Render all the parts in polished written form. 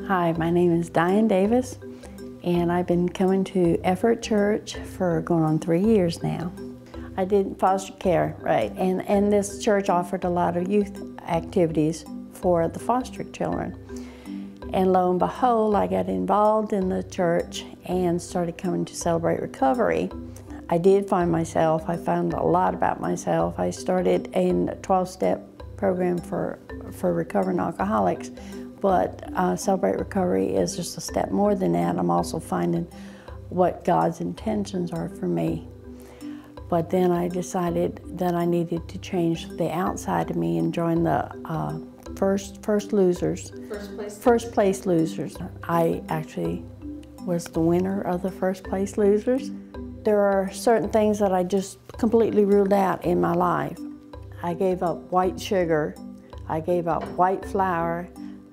Hi, my name is Diane Davis, and I've been coming to Effort Church for going on 3 years now. I did foster care, right, and this church offered a lot of youth activities for the foster children. And lo and behold, I got involved in the church and started coming to Celebrate Recovery. I did find myself, I found a lot about myself. I started a 12-step program for recovering alcoholics, but Celebrate Recovery is just a step more than that. I'm also finding what God's intentions are for me. But then I decided that I needed to change the outside of me and join the first losers. First place losers. I actually was the winner of the first place losers. There are certain things that I just completely ruled out in my life. I gave up white sugar. I gave up white flour.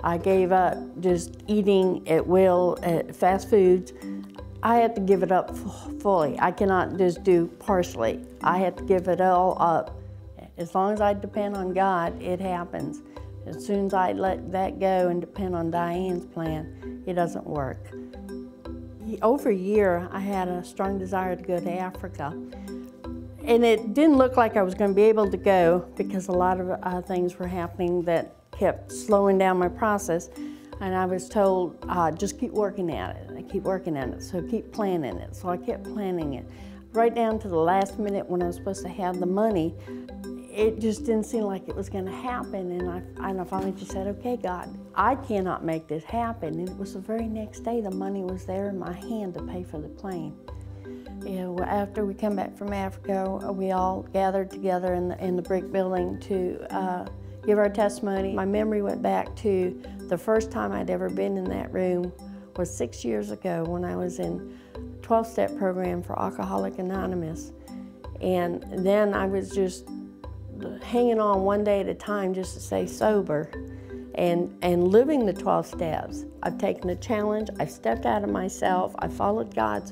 I gave up just eating at will at fast foods. I had to give it up fully. I cannot just do partially. I had to give it all up. As long as I depend on God, it happens. As soon as I let that go and depend on Diane's plan, it doesn't work. Over a year, I had a strong desire to go to Africa. And it didn't look like I was going to be able to go because a lot of things were happening that kept slowing down my process. And I was told, just keep working at it. I keep working at it, so keep planning it. So I kept planning it. Right down to the last minute when I was supposed to have the money, it just didn't seem like it was going to happen. And I finally just said, okay, God, I cannot make this happen. And it was the very next day the money was there in my hand to pay for the plane. You know, after we come back from Africa, we all gathered together in the brick building to give our testimony. My memory went back to the first time I'd ever been in that room was 6 years ago when I was in 12-step program for Alcoholics Anonymous. And then I was just hanging on one day at a time just to stay sober and living the 12 steps. I've taken the challenge, I've stepped out of myself, I followed God's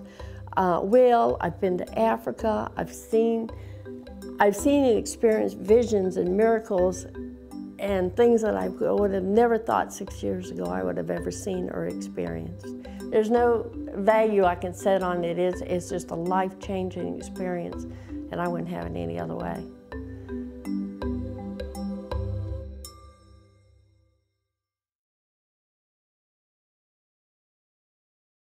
will. I've been to Africa, I've seen and experienced visions and miracles and things that I would have never thought 6 years ago I would have ever seen or experienced. There's no value I can set on it. It's just a life-changing experience, and I wouldn't have it any other way.